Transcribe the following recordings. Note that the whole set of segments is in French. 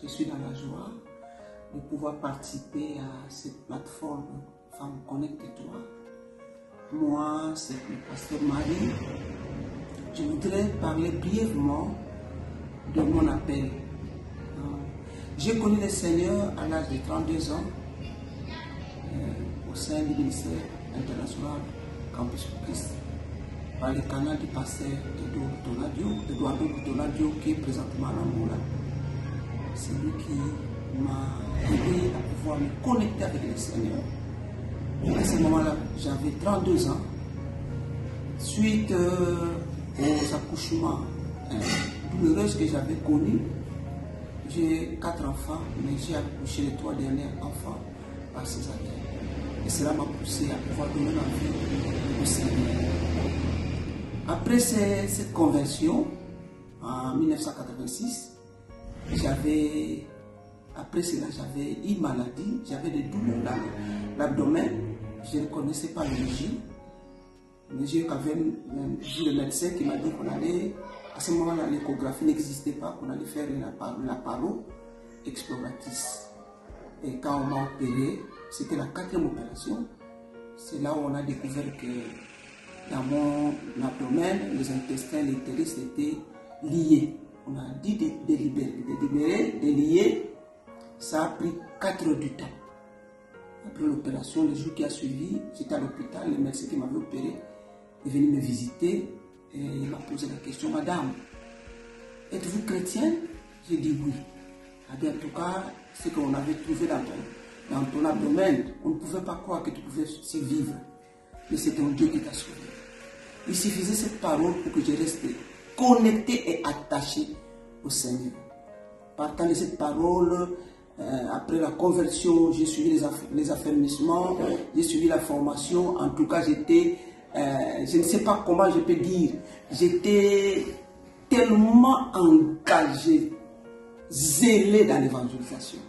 Je suis dans la joie de pouvoir participer à cette plateforme Femmes Connecte-toi. Moi, c'est le pasteur Marie. Je voudrais parler brièvement de mon appel. J'ai connu le Seigneur à l'âge de 32 ans au sein du ministère international Campus Christ par le canal du pasteur Eduardo Tonadio qui est présentement en Angola. C'est lui qui m'a aidé à pouvoir me connecter avec le Seigneur. Et à ce moment-là, j'avais 32 ans. Suite aux accouchements douloureux que j'avais connus, j'ai 4 enfants, mais j'ai accouché les 3 derniers enfants par césarienne. Et cela m'a poussé à pouvoir donner la vie au Seigneur. Après cette conversion, en 1986, après cela, j'avais une maladie, j'avais des douleurs dans l'abdomen, je ne connaissais pas l'origine. Mais j'ai quand même vu le médecin qui m'a dit qu'on allait, à ce moment-là, l'échographie n'existait pas, qu'on allait faire la paro exploratrice. Et quand on m'a opéré, c'était la 4e opération. C'est là où on a découvert que dans mon abdomen, les intestins, les utérus étaient liés. On a dit de délibérer, de lier. Ça a pris 4 heures du temps. Après l'opération, le jour qui a suivi, j'étais à l'hôpital, le médecin qui m'avait opéré est venu me visiter et il m'a posé la question: Madame, êtes-vous chrétienne? J'ai dit oui. En tout cas, ce qu'on avait trouvé dans ton abdomen, on ne pouvait pas croire que tu pouvais survivre. Mais c'était un Dieu qui t'a sauvé. Il suffisait cette parole pour que je reste connecté et attaché au Seigneur. Partant de cette parole, après la conversion, j'ai suivi les affermissements, j'ai suivi la formation. En tout cas, j'étais, je ne sais pas comment je peux dire, j'étais tellement engagé, zélé dans l'évangélisation.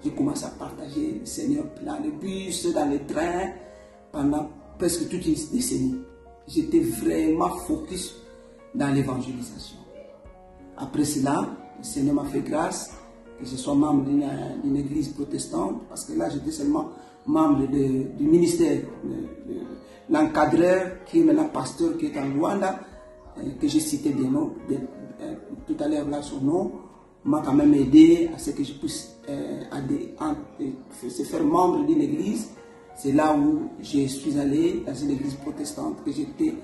J'ai commencé à partager le Seigneur dans les bus, dans les trains, pendant presque toute une décennie. J'étais vraiment focus dans l'évangélisation. Après cela, le Seigneur m'a fait grâce que je sois membre d'une église protestante, parce que là j'étais seulement membre du ministère, l'encadreur qui est maintenant pasteur, qui est en Rwanda, que j'ai cité des noms, tout à l'heure là son nom, m'a quand même aidé à ce que je puisse se faire membre d'une église. C'est là où je suis allé dans une église protestante, que j'étais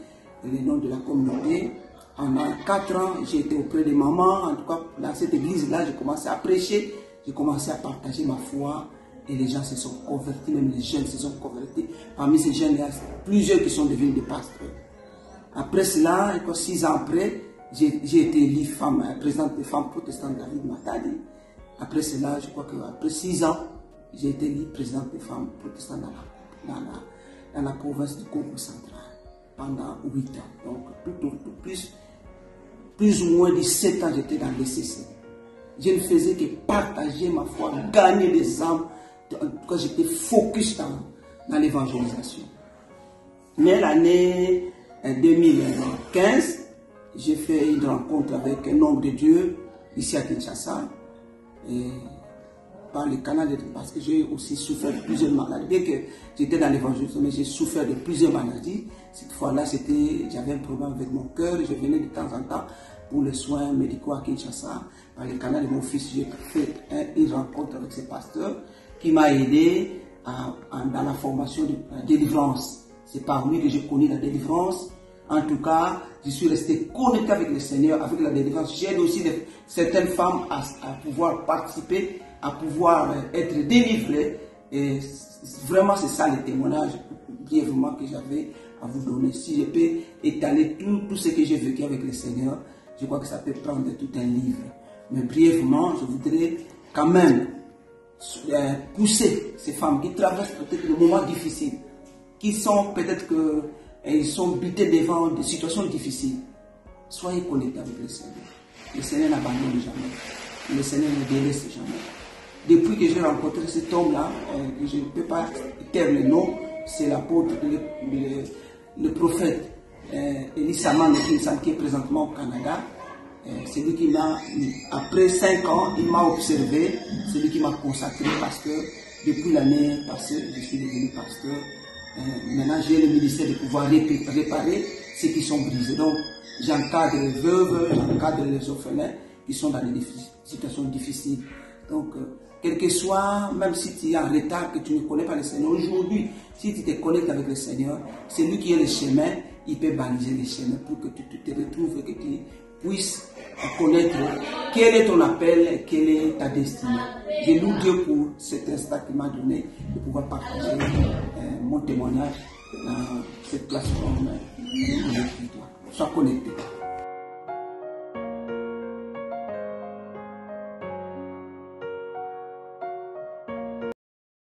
le nom de la communauté. Pendant 4 ans, j'ai été auprès des mamans. En tout cas, dans cette église-là, j'ai commencé à prêcher, j'ai commencé à partager ma foi et les gens se sont convertis, même les jeunes se sont convertis. Parmi ces jeunes, il y a plusieurs qui sont devenus des pasteurs. Après cela, 6 ans après, j'ai été élue présidente des femmes protestantes David Matadi. Après cela, je crois qu'après 6 ans, j'ai été élue présidente des femmes protestantes dans la province du Congo central pendant 8 ans. Donc, plus ou moins 17 ans, j'étais dans l'ECC. Je ne faisais que partager ma foi, gagner des âmes. En tout cas, j'étais focus dans l'évangélisation. Mais l'année 2015, j'ai fait une rencontre avec un homme de Dieu ici à Kinshasa. Et par le canal, parce que j'ai aussi souffert de plusieurs maladies. Bien que j'étais dans l'évangélisation, mais j'ai souffert de plusieurs maladies. Cette fois-là, j'avais un problème avec mon cœur. Je venais de temps en temps pour les soins médicaux à Kinshasa. Par le canal de mon fils, j'ai fait une rencontre avec ce pasteur qui m'a aidé dans la formation de la délivrance. C'est par lui que j'ai connu la délivrance. En tout cas, je suis resté connecté avec le Seigneur, avec la délivrance. J'aide aussi certaines femmes à pouvoir participer, à pouvoir être délivrées. Et vraiment, c'est ça le témoignage brièvement que j'avais à vous donner. Si je peux étaler tout ce que j'ai vécu avec le Seigneur, je crois que ça peut prendre tout un livre. Mais brièvement, je voudrais quand même pousser ces femmes qui traversent peut-être des moments difficiles, qui sont peut-être qu'ils sont butés devant des situations difficiles. Soyez connectés avec le Seigneur. Le Seigneur n'abandonne jamais. Le Seigneur ne délaisse jamais. Depuis que j'ai rencontré cet homme-là, je ne peux pas taire le nom, c'est l'apôtre, le prophète Elie Saman qui est présentement au Canada. C'est lui qui m'a, après 5 ans, il m'a observé, c'est lui qui m'a consacré pasteur. Depuis l'année passée, je suis devenu pasteur. Maintenant, j'ai le ministère de pouvoir réparer ceux qui sont brisés. Donc, j'encadre les veuves, j'encadre les orphelins qui sont dans des situations difficiles. Donc, quel que soit, même si tu es en retard, que tu ne connais pas le Seigneur, aujourd'hui, si tu te connectes avec le Seigneur, c'est lui qui est le chemin, il peut baliser les chemins pour que tu te retrouves et que tu puisses connaître quel est ton appel, quelle est ta destinée. Je loue Dieu pour cet instant qu'il m'a donné de pouvoir partager mon témoignage dans cette plateforme. Sois connecté.